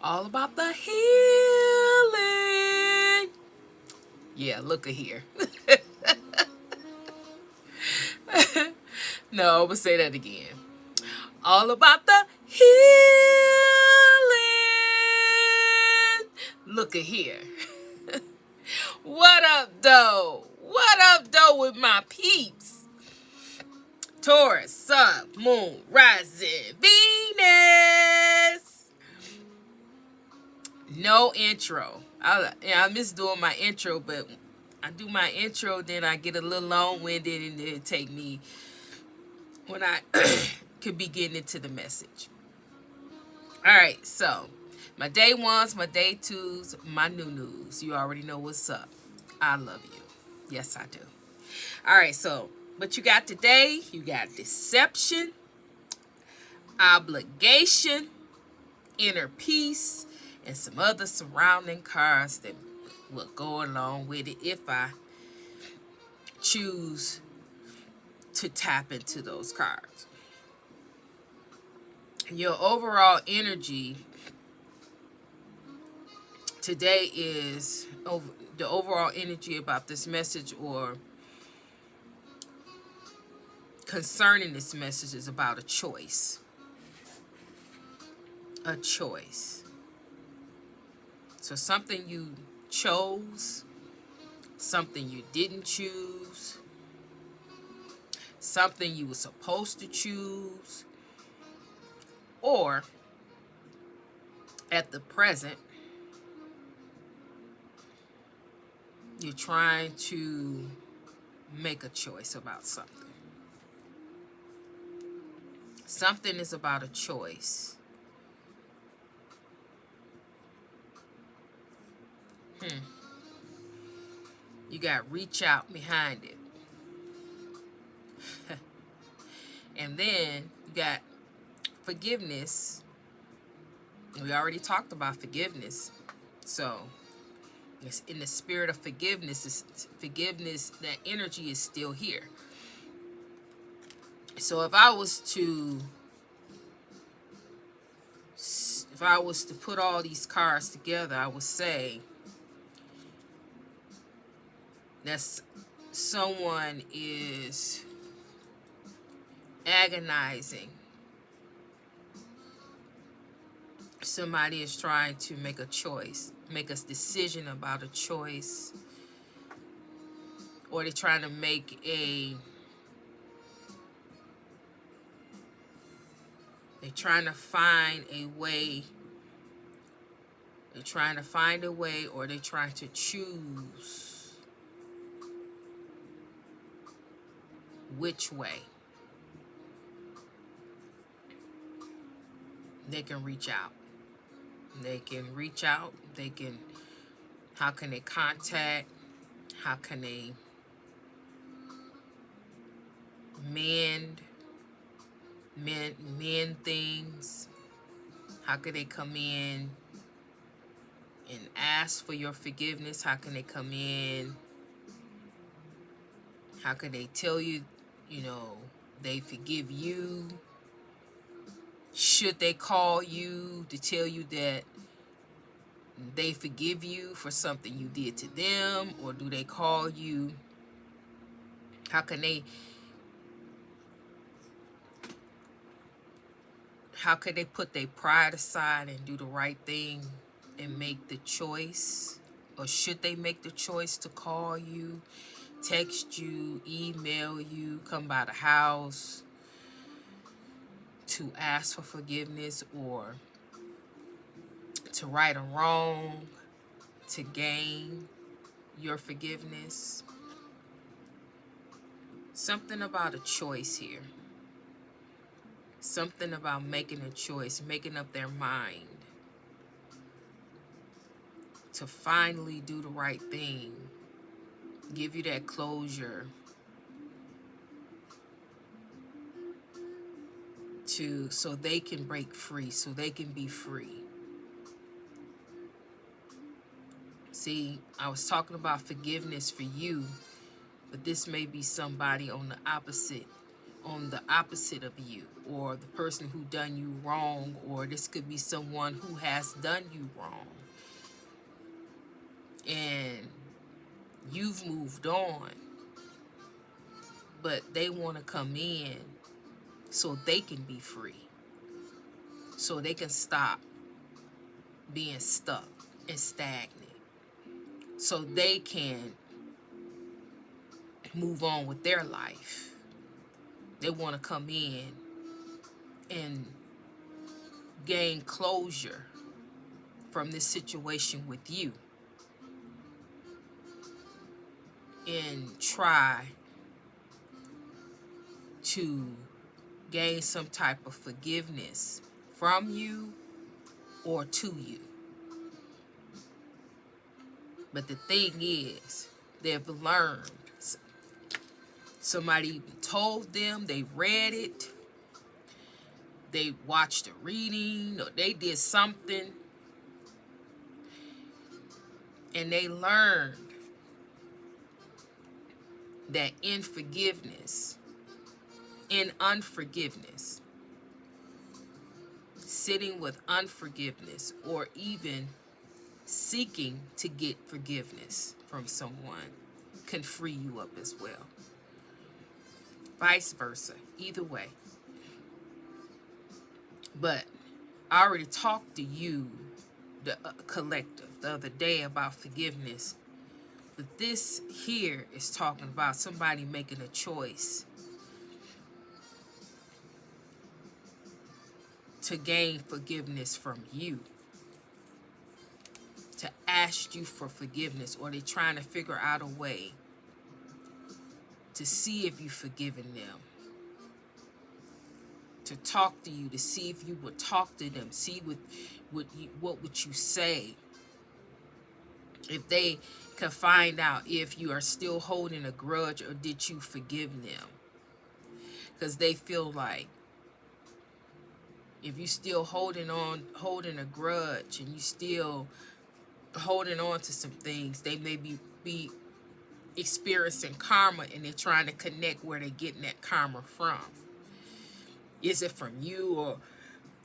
All about the healing. Yeah, look at here. No, I'm going to say that again. All about the healing. Look at here. What up, though? What up, though, with my peeps? Taurus, Sun, Moon, Rising, Venus. No intro. I miss doing my intro, but I do my intro, then I get a little long-winded, and then it take me when I could be getting into the message. All right, so my day ones, my day twos, my new news. You already know what's up. I love you. Yes, I do. All right, so what you got today? You got deception, obligation, inner peace, and some other surrounding cards that will go along with it if I choose to tap into those cards. Your overall energy today is the overall energy about this message or concerning this message is about a choice. A choice. So something you chose, something you didn't choose, something you were supposed to choose, or at the present, you're trying to make a choice about something. Something is about a choice. You got reach out behind it. And then you got forgiveness. We already talked about forgiveness. So it's in the spirit of forgiveness, that energy is still here. So if I was to put all these cards together, I would say that someone is agonizing. Somebody is trying to make a choice, make a decision about a choice, or they're trying to they're trying to find a way. They're trying to find a way, or they're trying to choose which way they can reach out. They can reach out. How can they contact? How can they mend things? How can they come in and ask for your forgiveness? How can they come in? How can they tell you, they forgive you? Should they call you to tell you that they forgive you for something you did to them? Or do they call you? How can they put their pride aside and do the right thing and make the choice? Or should they make the choice to call you, text you, email you, come by the house to ask for forgiveness, or to right a wrong, to gain your forgiveness? Something about a choice here. Something about making a choice, making up their mind to finally do the right thing, give you that closure, so they can break free, so they can be free. See, I was talking about forgiveness for you, but this may be somebody on on the opposite of you, or the person who done you wrong, or this could be someone who has done you wrong and you've moved on, but they want to come in so they can be free, so they can stop being stuck and stagnant, so they can move on with their life. They want to come in and gain closure from this situation with you and try to gain some type of forgiveness from you or to you. But the thing is, they've learned. Somebody told them, they read it, they watched a reading, or they did something, and they learned that in unforgiveness, sitting with unforgiveness, or even seeking to get forgiveness from someone can free you up as well. Vice versa, either way. But I already talked to you, the collective, the other day about forgiveness. But this here is talking about somebody making a choice to gain forgiveness from you, to ask you for forgiveness, or they're trying to figure out a way to see if you've forgiven them, to talk to you, to see if you would talk to them, see what would you say, if they can find out if you are still holding a grudge or did you forgive them. Because they feel like if you still holding a grudge, and you still holding on to some things, they may be experiencing karma, and they're trying to connect where they're getting that karma from. Is it from you, or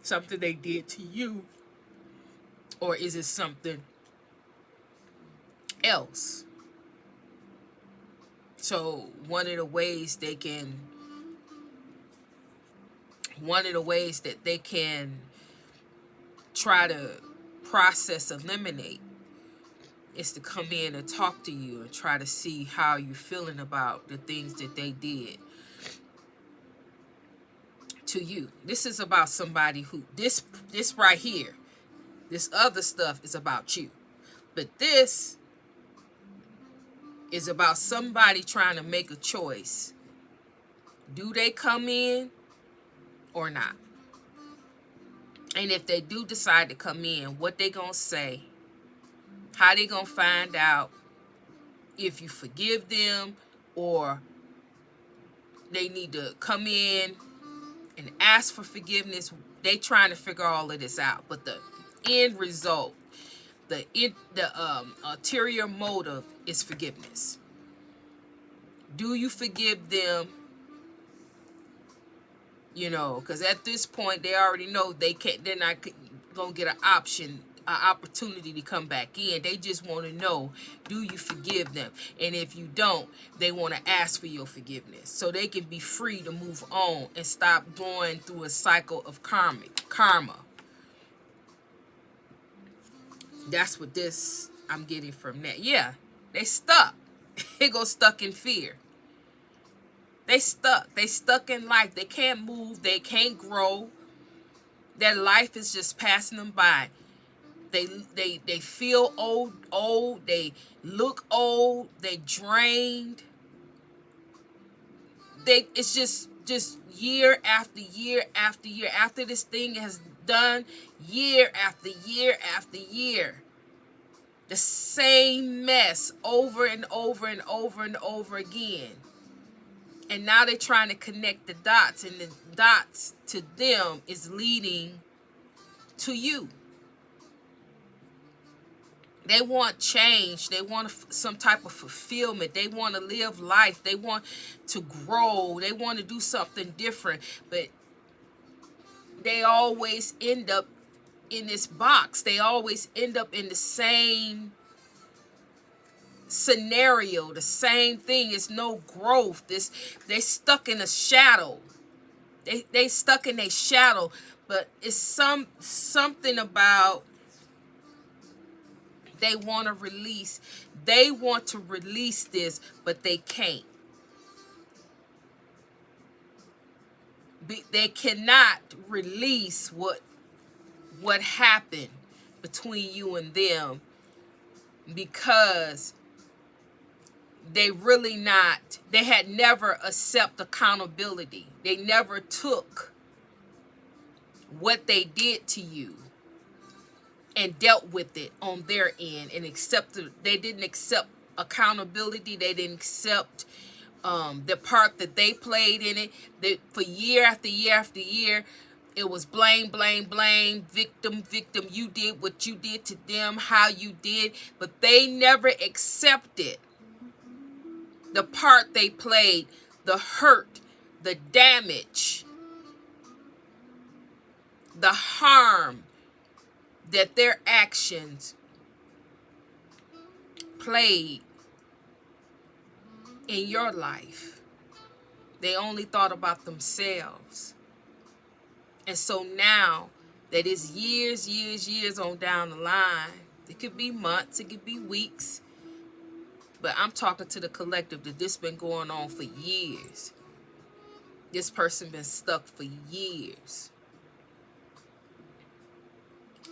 something they did to you, or is it something else? So one of the ways that they can try to eliminate, is to come in and talk to you and try to see how you're feeling about the things that they did to you. This is about somebody who, this right here, this other stuff is about you. But this is about somebody trying to make a choice. Do they come in or not? And if they do decide to come in, what they gonna say? How they gonna find out if you forgive them, or they need to come in and ask for forgiveness? They trying to figure all of this out. But the end result, the ulterior motive is forgiveness. Do you forgive them? You know, because at this point they already know they're not gonna get an opportunity to come back in. They just want to know, do you forgive them? And if you don't, they want to ask for your forgiveness so they can be free to move on and stop going through a cycle of karma. That's what this I'm getting from that. Yeah, they stuck. They go stuck in fear. They stuck in life. They can't move. They can't grow. Their life is just passing them by. They feel old. They look old. They drained. It's just year after year after year. After this thing has done, year after year after year, the same mess over and over and over and over again. And now they're trying to connect the dots, and the dots to them is leading to you. They want change. They want some type of fulfillment. They want to live life. They want to grow. They want to do something different. But they always end up in this box. They always end up in the same scenario, the same thing. It's no growth. They stuck in a shadow. They stuck in a shadow. But it's something about they want to release. They want to release this, but they can't. They cannot release what happened between you and them, because they had never accept accountability. They never took what they did to you and dealt with it on their end and accepted. They didn't accept accountability. They didn't accept the part that they played in it. That for year after year after year, it was blame, blame, blame, victim, victim. You did what you did to them, how you did, but they never accepted the part they played, the hurt, the damage, the harm that their actions played in your life. They only thought about themselves. And so now that it's years on down the line, it could be months, it could be weeks, but I'm talking to the collective that this been going on for years. This person been stuck for years.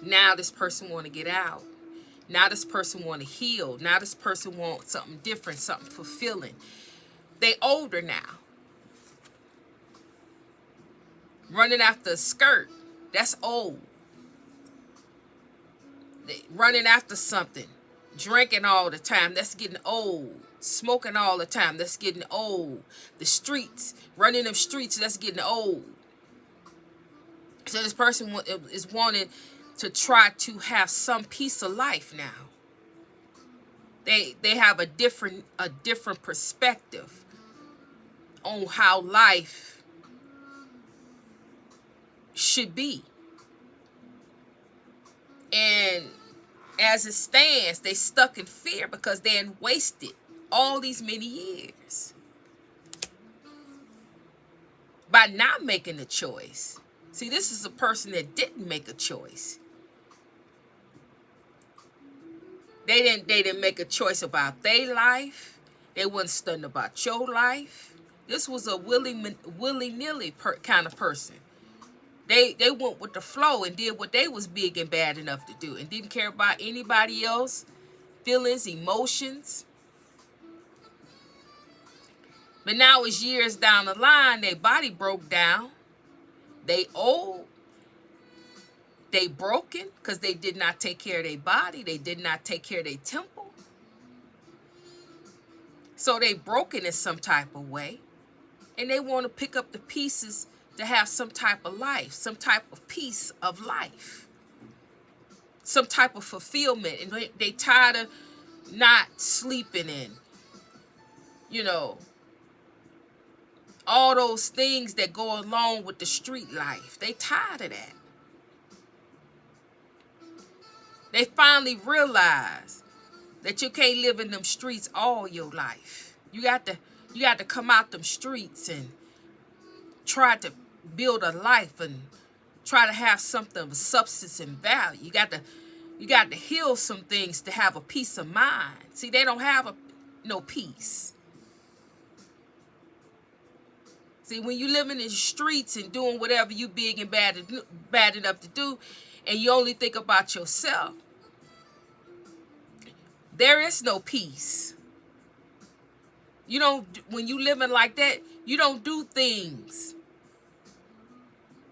Now this person want to get out. Now this person want to heal. Now this person want something different, something fulfilling. They older now. Running after a skirt, that's old. They running after something. Drinking all the time, that's getting old. Smoking all the time, that's getting old. The streets, running them streets, that's getting old. So this person is wanting to try to have some piece of life now. They have a different perspective on how life should be. And as it stands, they stuck in fear because they had wasted all these many years by not making a choice. See, this is a person that didn't make a choice. They didn't make a choice about their life. They wasn't studying about your life. This was a willy-nilly kind of person. They went with the flow and did what they was big and bad enough to do and didn't care about anybody else, feelings, emotions. But now as years down the line, their body broke down. They old. They broken because they did not take care of their body. They did not take care of their temple. So they broken in some type of way. And they want to pick up the pieces to have some type of life, some type of piece of life, some type of fulfillment. And they tired of not sleeping in, all those things that go along with the street life. They tired of that. They finally realize that you can't live in them streets all your life. You got to come out them streets and try to build a life and try to have something of substance and value. You got to heal some things to have a peace of mind. See, they don't have no peace. See, when you living in the streets and doing whatever you big and bad enough to do, and you only think about yourself, there is no peace. When you living like that, you don't do things.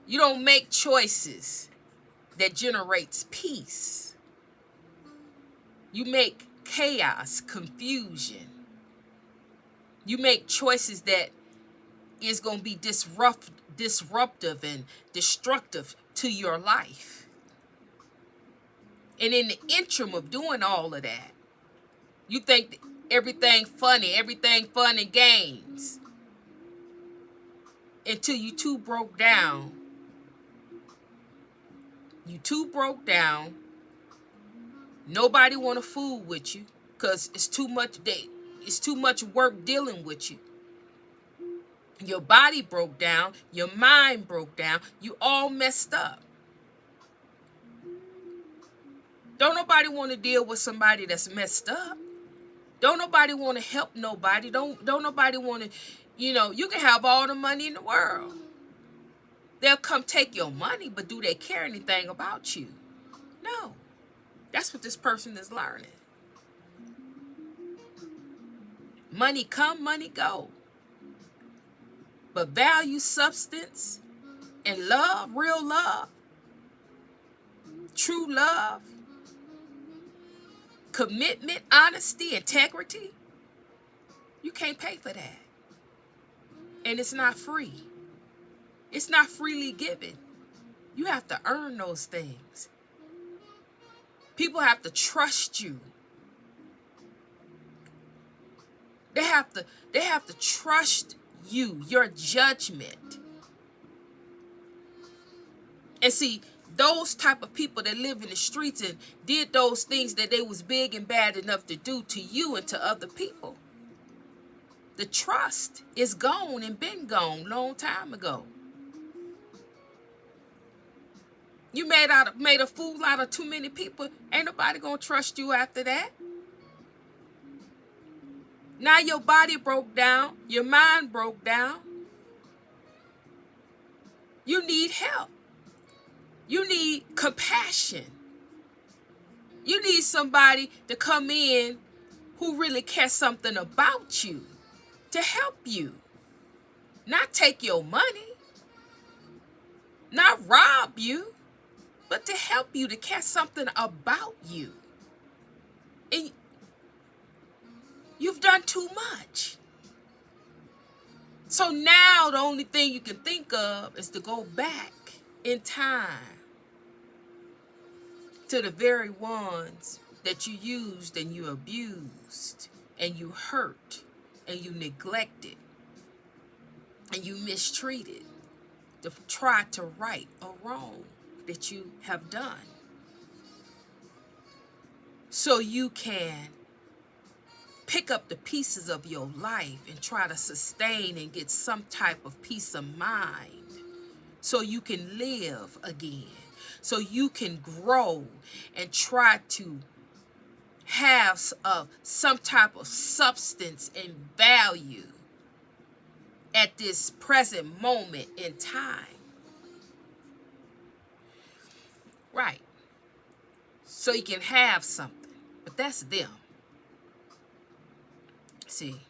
You don't make choices that generates peace. You make chaos, confusion. You make choices that is going to be disruptive and destructive to your life. And in the interim of doing all of that, you think everything fun and games, until you too broke down. You too broke down. Nobody want to fool with you because it's too much work dealing with you. Your body broke down. Your mind broke down. You all messed up. Don't nobody want to deal with somebody that's messed up. Don't nobody want to help nobody. Don't nobody want to, you can have all the money in the world. They'll come take your money, but do they care anything about you? No. That's what this person is learning. Money come, money go. But value, substance, and love, real love, true love, commitment, honesty, integrity, you can't pay for that. And it's not free. It's not freely given. You have to earn those things. People have to trust you. They have to trust you, your judgment. And see, those type of people that live in the streets and did those things that they was big and bad enough to do to you and to other people, the trust is gone and been gone long time ago. You made a fool out of too many people. Ain't nobody gonna trust you after that. Now your body broke down. Your mind broke down. You need help. You need compassion. You need somebody to come in who really cares something about you, to help you. Not take your money. Not rob you. But to help you, to care something about you. And you've done too much. So now the only thing you can think of is to go back in time to the very ones that you used and you abused and you hurt and you neglected and you mistreated, to try to right a wrong that you have done, so you can pick up the pieces of your life and try to sustain and get some type of peace of mind, so you can live again, so you can grow and try to have some type of substance and value at this present moment in time. Right. So you can have something. But that's them. See.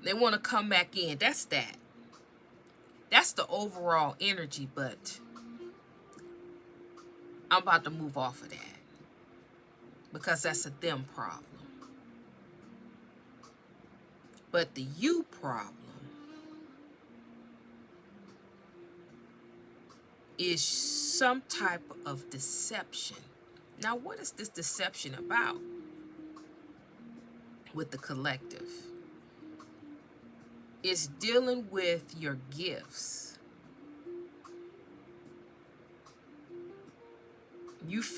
They want to come back in. That's that. That's the overall energy, but I'm about to move off of that. Because that's a them problem. But the you problem is some type of deception. Now, what is this deception about with the collective? It's dealing with your gifts.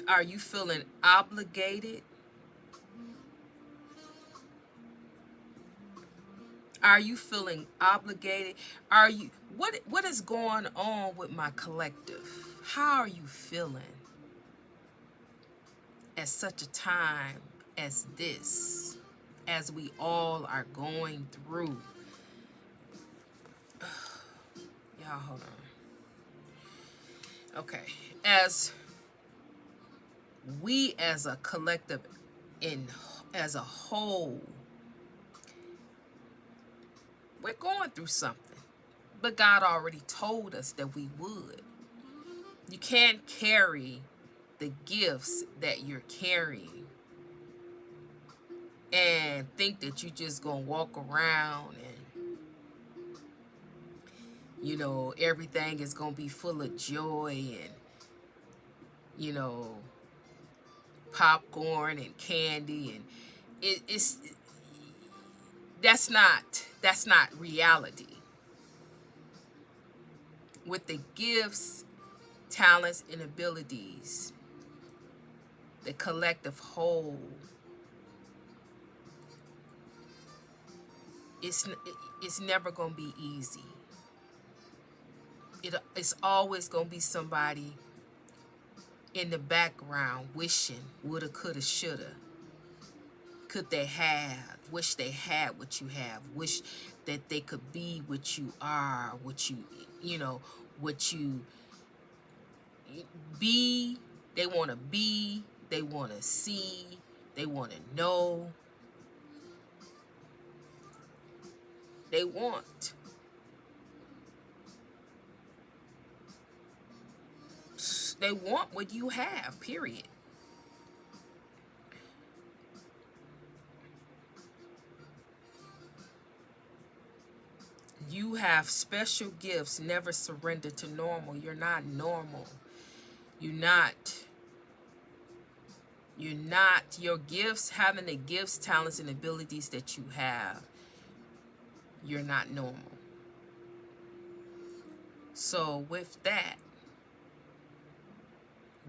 Are you feeling obligated? Are you feeling obligated? What is going on with my collective? How are you feeling at such a time as this, as we all are going through? Y'all, hold on. Okay. As we as a collective as a whole, we're going through something. But God already told us that we would. You can't carry the gifts that you're carrying and think that you're just going to walk around and, everything is going to be full of joy and, you know, popcorn and candy, and it's that's not reality. With the gifts, talents, and abilities, the collective whole, it's it's never gonna be easy. It's always gonna be somebody in the background wishing woulda, coulda, shoulda. Could they have? Wish they had what you have. Wish that they could be what you are, what you know, what you be. They want to be. They want to see. They want to know. They want. They want what you have, period. You have special gifts. Never surrender to normal. You're not normal. You're not. You're not. Your gifts, having the gifts, talents, and abilities that you have, you're not normal. So with that,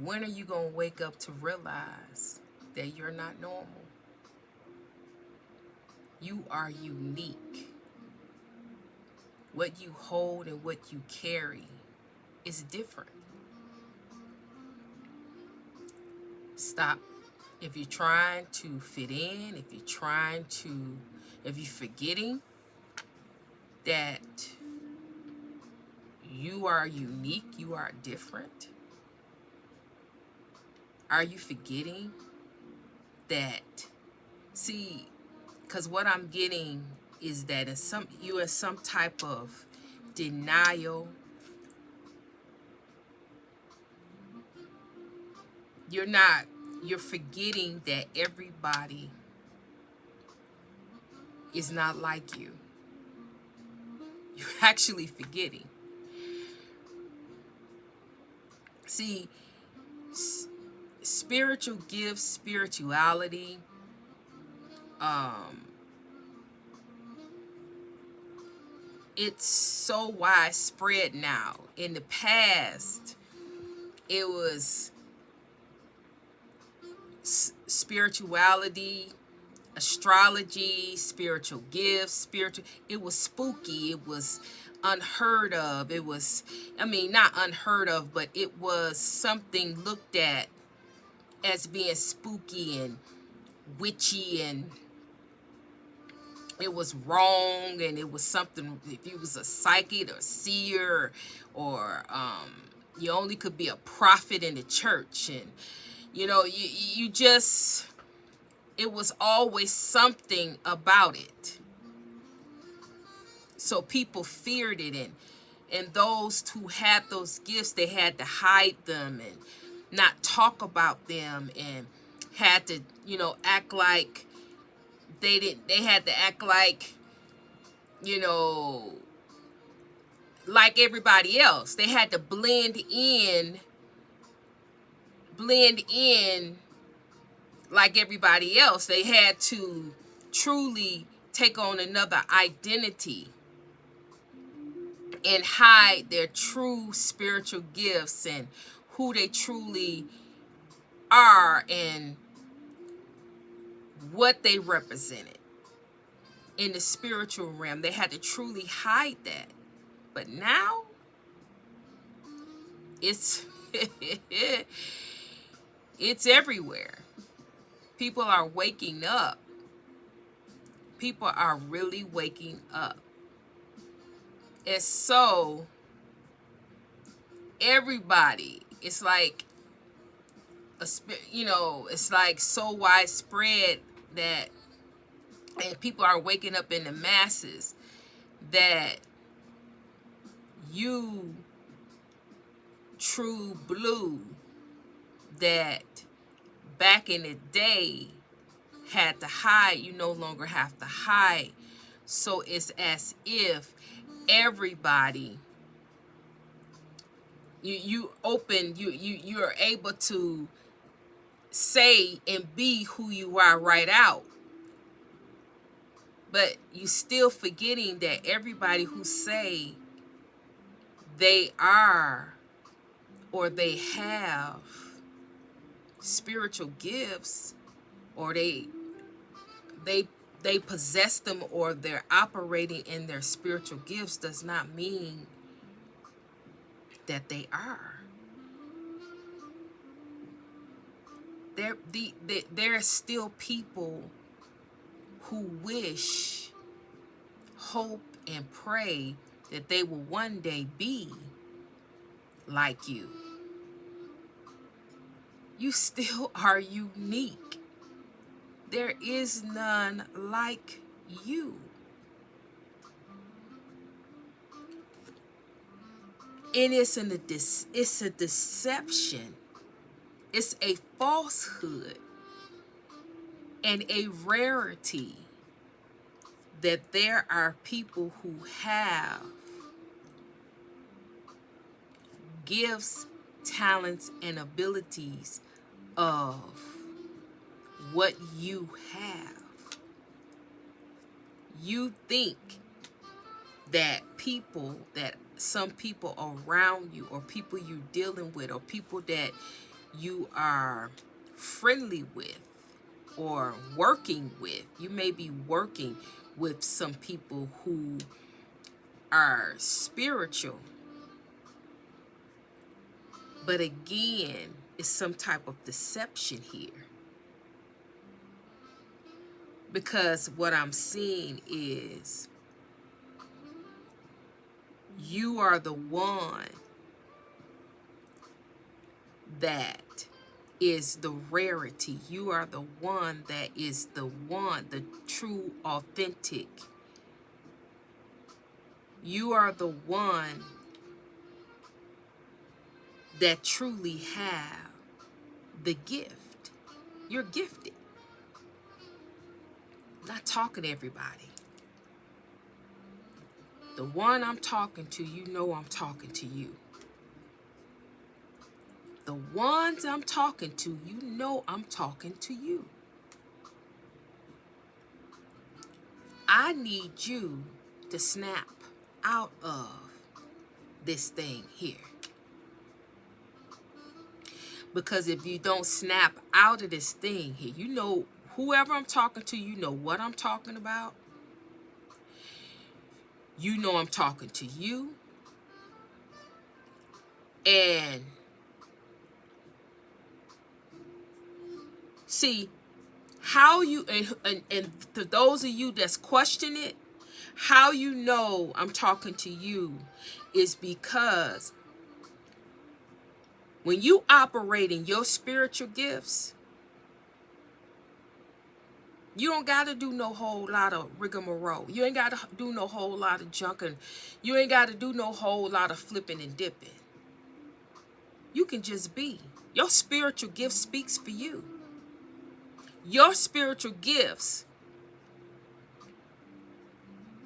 when are you going to wake up to realize that you're not normal? You are unique. What you hold and what you carry is different. Stop. If you're trying to fit in, if you're forgetting that you are unique, you are different, are you forgetting that? See, because what I'm getting is that you're in some type of denial. You're forgetting that everybody is not like you. You're actually forgetting. See, spiritual gifts, spirituality, it's so widespread now. In the past, it was spirituality, astrology, spiritual gifts, it was spooky, it was unheard of. It was, I mean, not unheard of, but it was something looked at as being spooky and witchy, and it was wrong, and it was something. If you was a psychic or seer, or you only could be a prophet in the church, and you just, it was always something about it. So people feared it, and those who had those gifts, they had to hide them and not talk about them, and had to, act like they had to act like, like everybody else. They had to blend in like everybody else. They had to truly take on another identity and hide their true spiritual gifts and who they truly are and what they represented in the spiritual realm. They had to truly hide that. But now it's it's everywhere. People are waking up. People are really waking up. And so everybody, it's like it's like so widespread that, and people are waking up in the masses, that you true blue that back in the day had to hide, you no longer have to hide. So it's as if everybody you're able to say and be who you are right out. But you still forgetting that everybody who say they are or they have spiritual gifts, or they they possess them, or they're operating in their spiritual gifts, does not mean that they are. There are still people who wish, hope, and pray that they will one day be like you. You still are unique. There is none like you. And it's a deception. It's a falsehood and a rarity that there are people who have gifts, talents, and abilities of what you have. You think that some people around you, or people you're dealing with, or people that you are friendly with or working with, you may be working with some people who are spiritual, but again, it's some type of deception here. Because what I'm seeing is you are the one that is the rarity. You are the one that is the true, authentic. You are the one that truly have the gift. You're gifted. I'm not talking to everybody. The one I'm talking to, you know I'm talking to you. The ones I'm talking to, you know I'm talking to you. I need you to snap out of this thing here. Because if you don't snap out of this thing here, you know, whoever I'm talking to, you know what I'm talking about. You know I'm talking to you. And see, how you, and to those of you that's questioning it, how you know I'm talking to you is because when you operate in your spiritual gifts, you don't got to do no whole lot of rigmarole. You ain't got to do no whole lot of junking. You ain't got to do no whole lot of flipping and dipping. You can just be. Your spiritual gift speaks for you. Your spiritual gifts,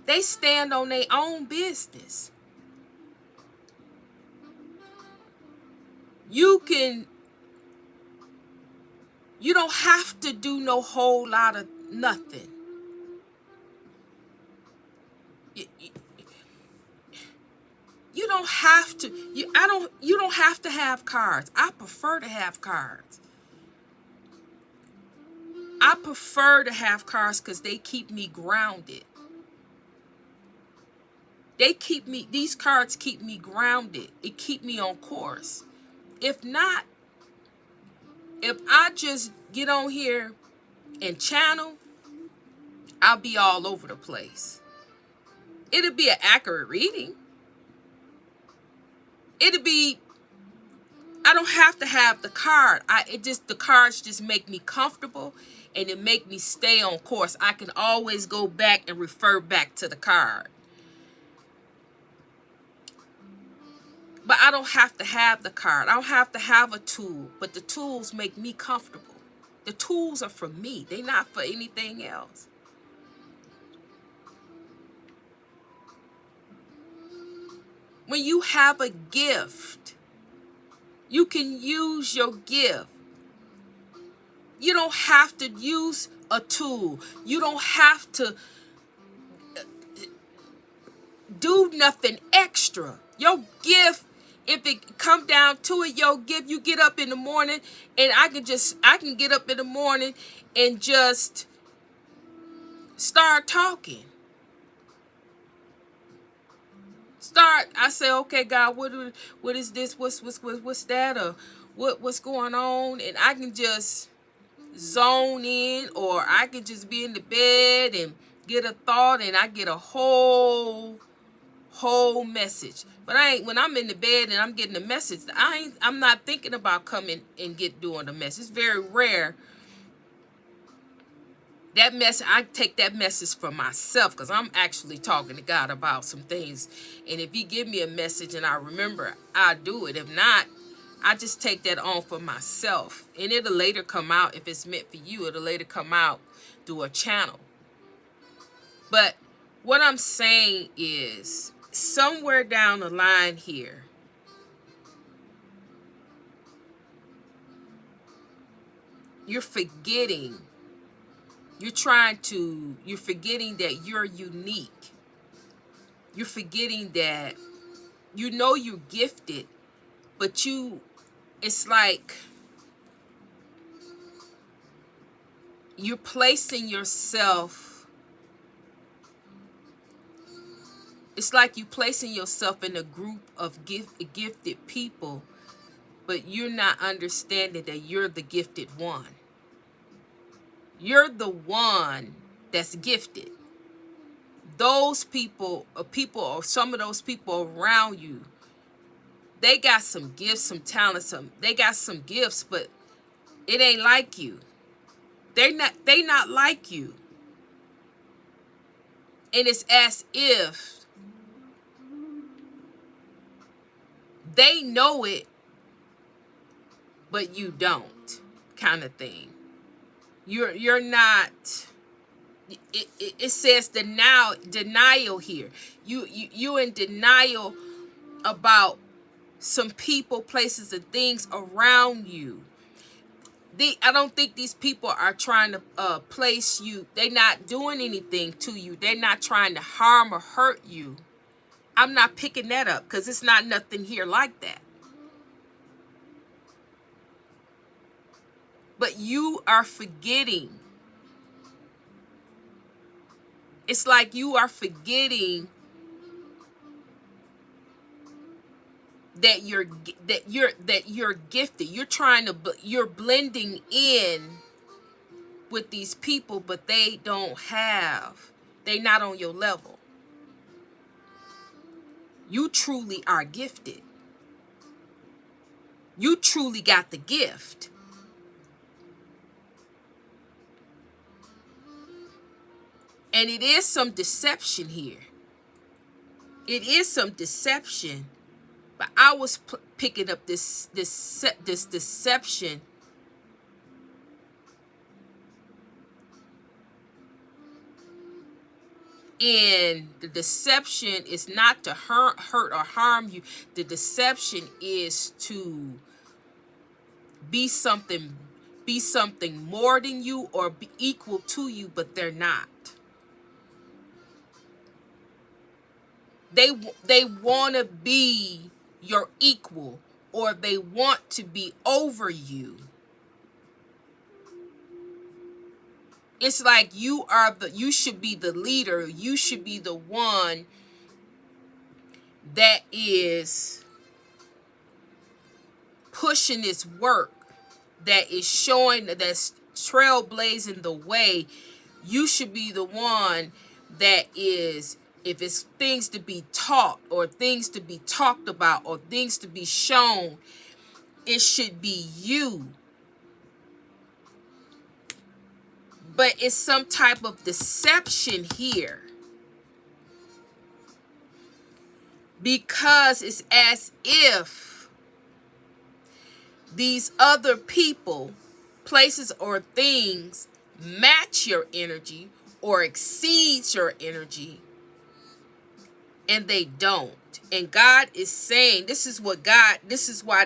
they stand on their own business. You don't have to do no whole lot of nothing. You don't have to. You don't have to have cards. I prefer to have cards. I prefer to have cards because they keep me grounded. These cards keep me grounded. It keep me on course. If not, if I just get on here and channel, I'll be all over the place. It'll be an accurate reading. I don't have to have the card. The cards just make me comfortable, and it make me stay on course. I can always go back and refer back to the card. But I don't have to have the card. I don't have to have a tool, but the tools make me comfortable. The tools are for me. They're not for anything else. When you have a gift, You can use your gift. You don't have to use a tool. You don't have to do nothing extra. Your gift, if it come down to it, your gift, you get up in the morning, and I can get up in the morning and just start talking. I say, okay, God, what is this? What's that? Or what's going on? And I can just zone in, or I can just be in the bed and get a thought, and I get a whole message. But when I'm in the bed and I'm getting a message, I'm not thinking about coming and doing the message. It's very rare. That message, I take that message for myself, because I'm actually talking to God about some things. And if He give me a message and I remember, I do it. If not, I just take that on for myself. And it'll later come out. If it's meant for you, it'll later come out through a channel. But what I'm saying is, somewhere down the line here, you're forgetting. You're forgetting that you're unique. You're forgetting that you're gifted, but it's like you're placing yourself, it's like you placing yourself in a group of gifted people, but you're not understanding that you're the gifted one. You're the one that's gifted. Those people, or some of those people around you, they got some gifts, some talents, they got some gifts, but it ain't like you. They not like you. And it's as if they know it, but you don't, kind of thing. You're not. It says denial here. You in denial about some people, places, and things around you. I don't think these people are trying to place you. They're not doing anything to you. They're not trying to harm or hurt you. I'm not picking that up, because it's not nothing here like that. But you are forgetting. It's like you are forgetting that you're gifted. You're blending in with these people, but they're not on your level. You truly are gifted. You truly got the gift. And it is some deception here. It is some deception. But I was picking up this deception. And the deception is not to hurt or harm you. The deception is to be something more than you, or be equal to you, but they're not. They want to be your equal, or they want to be over you. It's like you should be the leader. You should be the one that is pushing this work, that is showing, that's trailblazing the way. You should be the one that is, if it's things to be taught, or things to be talked about, or things to be shown, it should be you. But it's some type of deception here, because it's as if these other people, places, or things match your energy or exceeds your energy, and they don't. And God is saying, this is why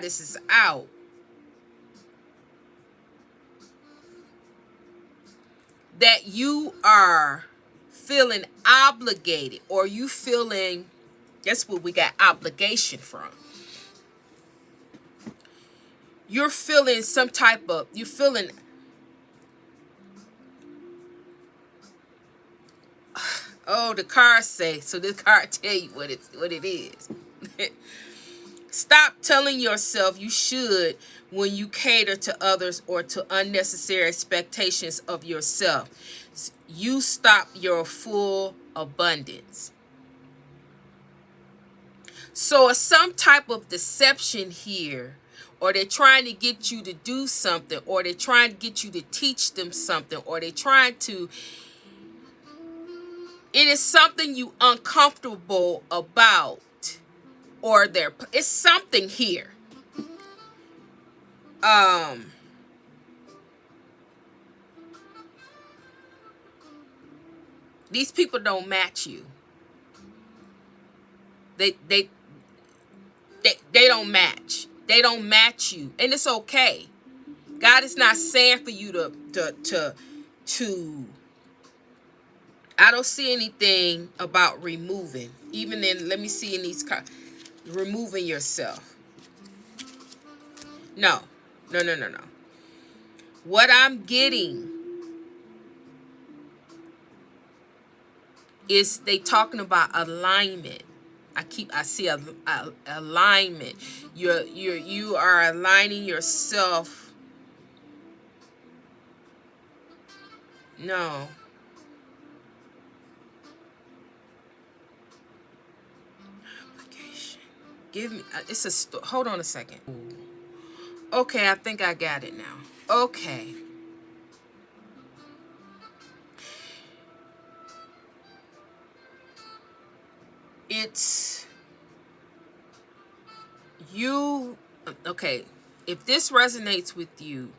this is out. That you are feeling obligated, or you feeling, that's what we got obligation from. You're feeling you're feeling, oh, the card say, so this card tell you what it is. Stop telling yourself you should when you cater to others or to unnecessary expectations of yourself. You stop your full abundance. So it's some type of deception here, or they're trying to get you to do something, or they're trying to get you to teach them something, or they're trying to, it is something you uncomfortable about, or it's something here. These people don't match you. They don't match. They don't match you, and it's okay. God is not saying for you to. I don't see anything about removing. Even in, let me see in these cards, removing yourself. No. What I'm getting is they talking about alignment. I see a alignment. You are aligning yourself. No. Application. Give me. It's a. Hold on a second. Okay, I think I got it now. Okay. It's you. Okay, if this resonates with you,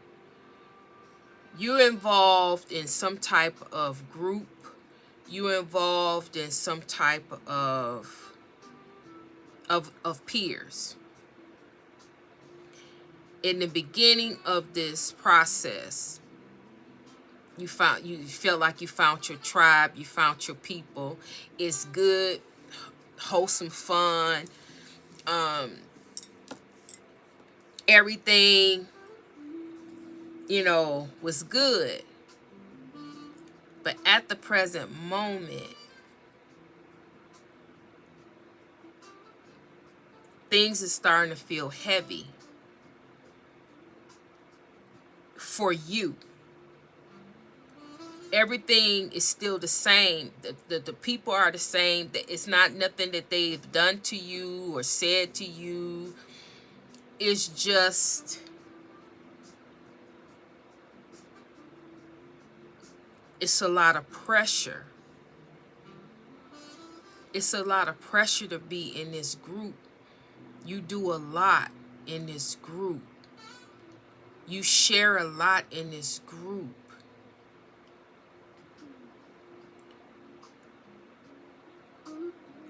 you're involved in some type of group. You're involved in some type of peers. In the beginning of this process, you feel like you found your tribe, you found your people. It's good, wholesome fun. Everything, was good. But at the present moment, things are starting to feel heavy for you. Everything is still the same. The people are the same. It's not nothing that they've done to you or said to you. It's just, it's a lot of pressure. It's a lot of pressure to be in this group. You do a lot in this group. You share a lot in this group.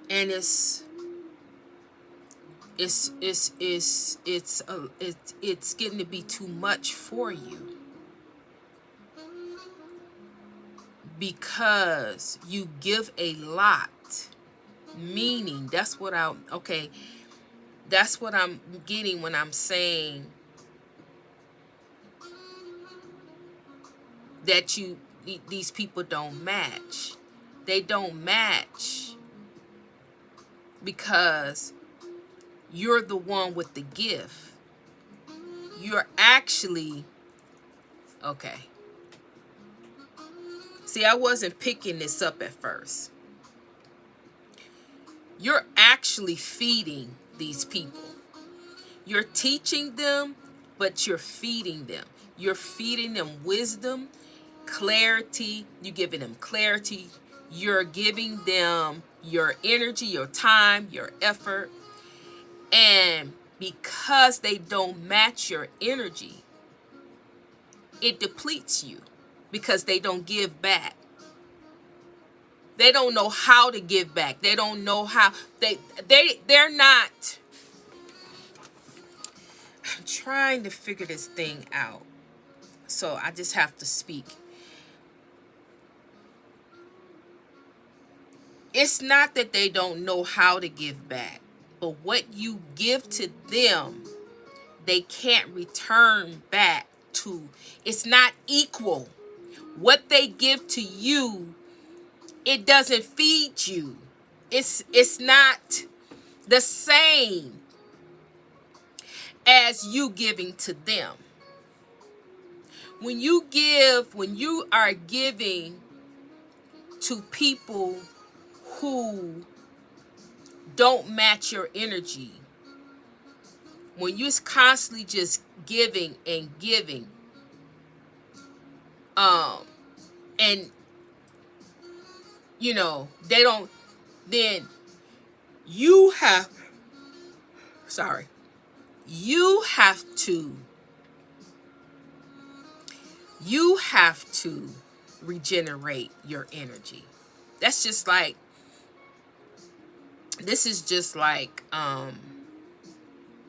And it's getting to be too much for you, because you give a lot. Meaning, that's what I'm getting when I'm saying that these people don't match. They don't match because you're the one with the gift. You're actually, okay. See, I wasn't picking this up at first. You're actually feeding these people. You're teaching them, but you're feeding them. You're feeding them wisdom, clarity. You're giving them clarity. You're giving them your energy, your time, your effort. And because they don't match your energy, it depletes you because they don't give back. They don't know how to give back. They don't know how. They're not. I'm trying to figure this thing out. So I just have to speak. It's not that they don't know how to give back, but what you give to them, they can't return back to. It's not equal. What they give to you, it doesn't feed you. It's not the same as you giving to them. When you are giving to people who don't match your energy, when you're constantly just giving and giving, and they don't, then you have, you have to regenerate your energy. That's just like, this is just like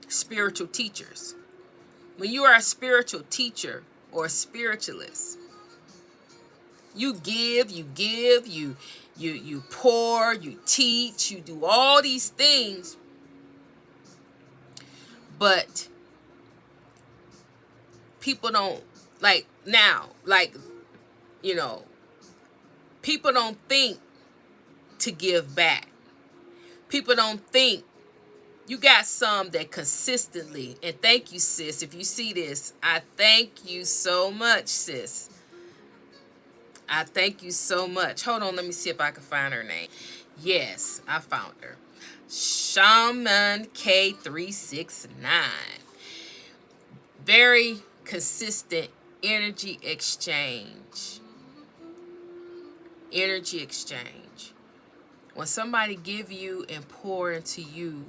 spiritual teachers. When you are a spiritual teacher or a spiritualist, you give, you pour, you teach, you do all these things, but people don't, like now, like, people don't think to give back. People don't think. You got some that consistently, and thank you, sis. If you see this, I thank you so much, sis. I thank you so much. Hold on, let me see if I can find her name. Yes, I found her. Shaman K369. Very consistent energy exchange. Energy exchange. When somebody give you and pour into you,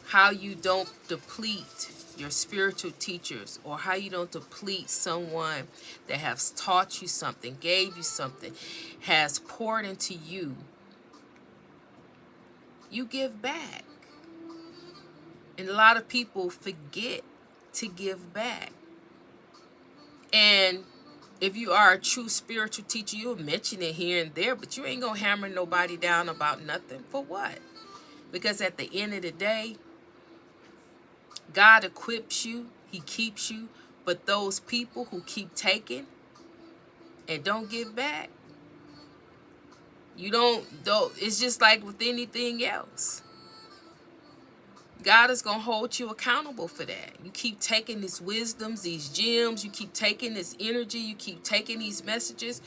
how you don't deplete your spiritual teachers, or how you don't deplete someone that has taught you something, gave you something, has poured into you, you give back. And a lot of people forget to give back. And if you are a true spiritual teacher, you'll mention it here and there, but you ain't gonna hammer nobody down about nothing. For what? Because at the end of the day, God equips you, he keeps you, but those people who keep taking and don't give back, you don't, it's just like with anything else. God is going to hold you accountable for that. You keep taking these wisdoms, these gems, you keep taking this energy, you keep taking these messages,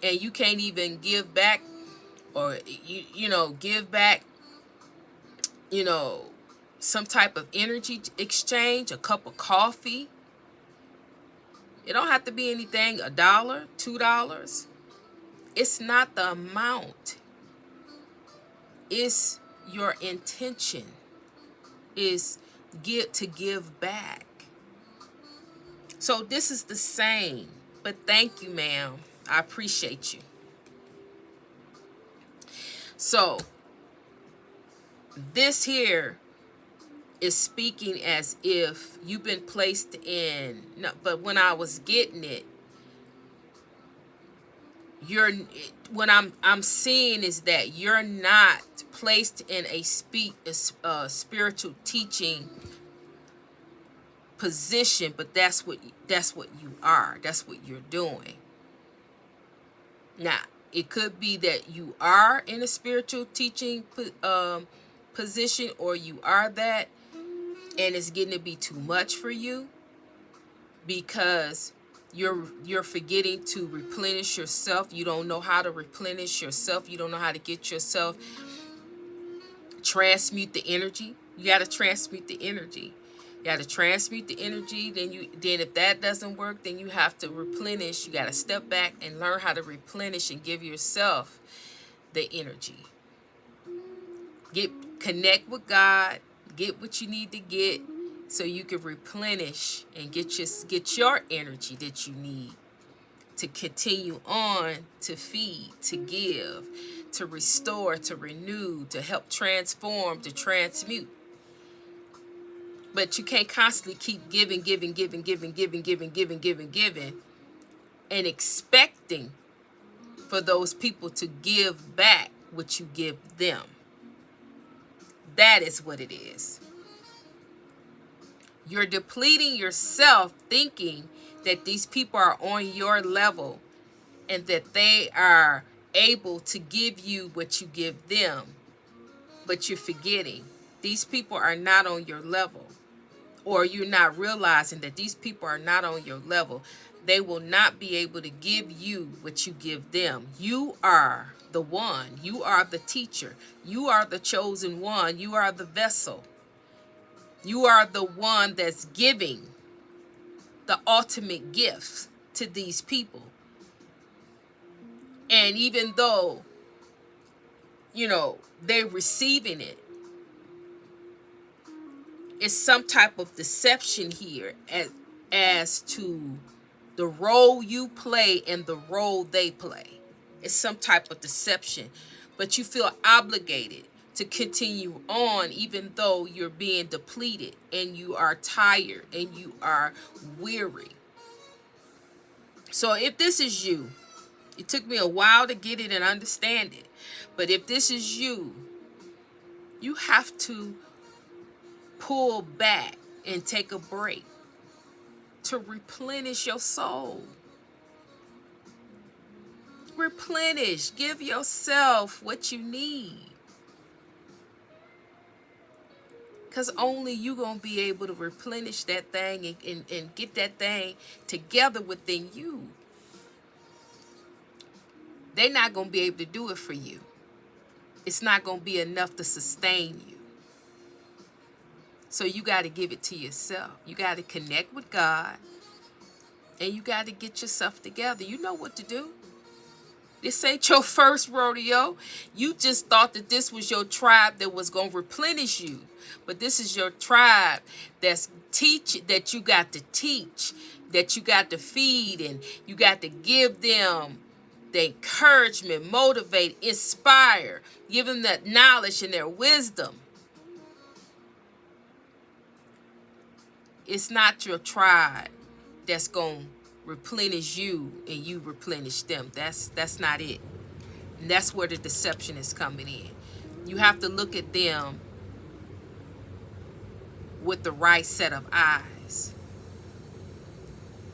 and you can't even give back, or, give back, some type of energy exchange, a cup of coffee. It don't have to be anything, $1, $2. It's not the amount. It's your intention. Is to give back. So this is the same. But thank you, ma'am. I appreciate you. So this here is speaking as if you've been placed in, no, but when I was getting it, what I'm seeing is that you're not placed in a spiritual teaching position, but that's what you are. That's what you're doing. Now, it could be that you are in a spiritual teaching position, or you are that, and it's getting to be too much for you, because you're forgetting to replenish yourself. You don't know how to replenish yourself. You don't know how to get yourself, transmute the energy. You got to transmute the energy. You got to transmute the energy. Then if that doesn't work, then you have to replenish. You got to step back and learn how to replenish and give yourself the energy. Connect with God. Get what you need to get, so you can replenish and get your energy that you need to continue on, to feed, to give, to restore, to renew, to help transform, to transmute. But you can't constantly keep giving, and expecting for those people to give back what you give them. That is what it is. You're depleting yourself thinking that these people are on your level and that they are able to give you what you give them. But you're forgetting these people are not on your level, or you're not realizing that these people are not on your level. They will not be able to give you what you give them. You are the one. You are the teacher. You are the chosen one. You are the vessel. You are the one that's giving the ultimate gift to these people. And even though, they're receiving it, it's some type of deception here as to the role you play and the role they play. It's some type of deception. But you feel obligated to continue on even though you're being depleted and you are tired and you are weary. So if this is you, it took me a while to get it and understand it. But if this is you, you have to pull back and take a break to replenish your soul. Replenish. Give yourself what you need. Because only you going to be able to replenish that thing and get that thing together within you. They're not going to be able to do it for you. It's not going to be enough to sustain you. So you got to give it to yourself. You got to connect with God. And you got to get yourself together. You know what to do. This ain't your first rodeo. You just thought that this was your tribe that was going to replenish you. But this is your tribe that you got to teach, that you got to feed, and you got to give them the encouragement, motivate, inspire, give them that knowledge and their wisdom. It's not your tribe that's going to replenish you and you replenish them. That's not it. And that's where the deception is coming in. You have to look at them with the right set of eyes.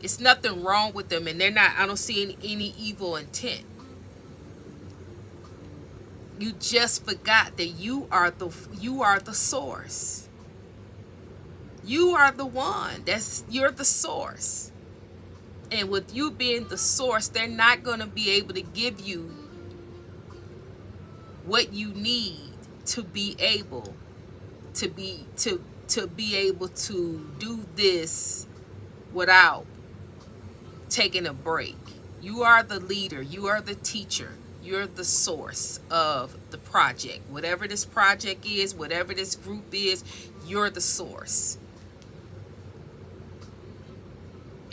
It's nothing wrong with them, and I don't see any evil intent. You just forgot that you are the source. You are the one. You're the source. And with you being the source, they're not going to be able to give you what you need to be able to do this without taking a break. You are the leader. You are the teacher. You're the source of the project. Whatever this project is, whatever this group is, you're the source.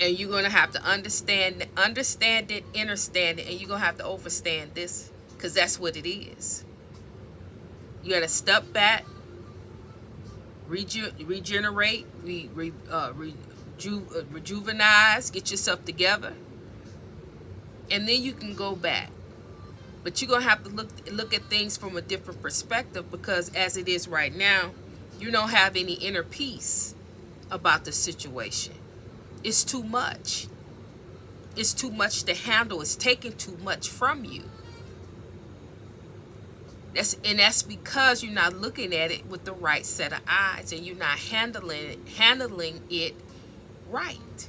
And you're going to have to understand it, understand it, and you're going to have to overstand this, because that's what it is. You got to step back, regenerate, rejuvenize, get yourself together, and then you can go back. But you're going to have to look at things from a different perspective, because as it is right now, you don't have any inner peace about the situation. It's too much. It's too much to handle. It's taking too much from you. That's because you're not looking at it with the right set of eyes, and you're not handling it right.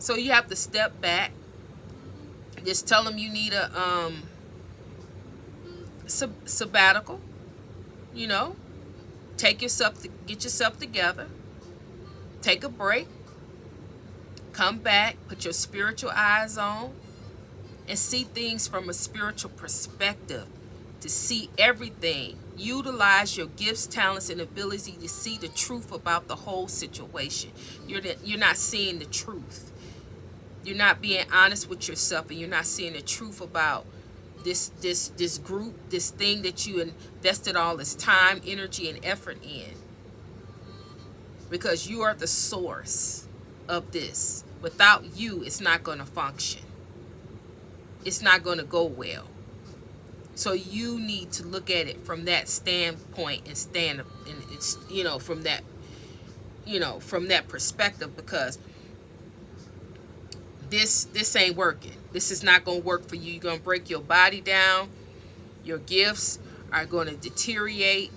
So you have to step back. Just tell them you need a sabbatical. Get yourself together. Take a break. Come back. Put your spiritual eyes on. And see things from a spiritual perspective. To see everything. Utilize your gifts, talents, and ability to see the truth about the whole situation. You're not seeing the truth. You're not being honest with yourself, and you're not seeing the truth about this group, this thing that you invested all this time, energy, and effort in. Because you are the source of this. Without you, it's not going to function. It's not going to go well. So you need to look at it from that standpoint and stand, and it's, from that, from that perspective, because this ain't working. This is not going to work for you. You're going to break your body down. Your gifts are going to deteriorate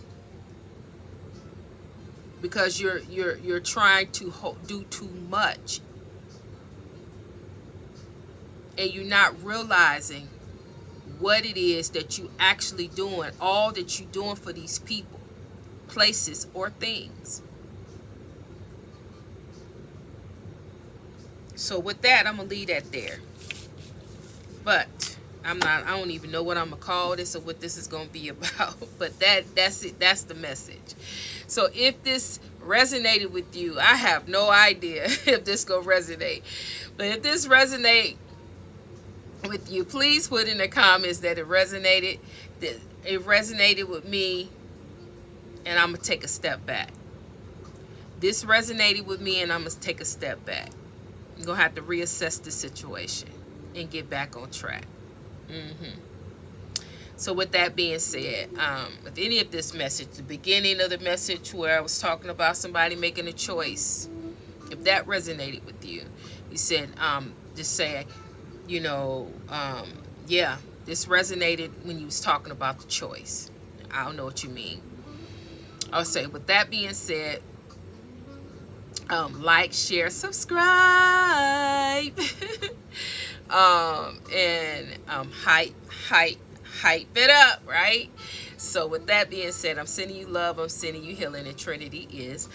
because you're trying to do too much, and you're not realizing what it is that you actually doing, all that you're doing for these people, places, or things. So with that, I'm gonna leave that there. But I don't even know what I'm gonna call this or what this is gonna be about. But that's it. That's the message. So if this resonated with you, I have no idea if this gonna resonate. But if this resonate with you, please put in the comments that it resonated. That it resonated with me, and I'm gonna take a step back. This resonated with me, and I'm gonna take a step back. I'm gonna have to reassess the situation and get back on track. So with that being said, if any of this message, the beginning of the message where I was talking about somebody making a choice, if that resonated with you, you said, just say, yeah, this resonated when you was talking about the choice. I don't know what you mean. I'll say, with that being said, like, share, subscribe, and hype it up, right? So with that being said, I'm sending you love, I'm sending you healing, and Trinity is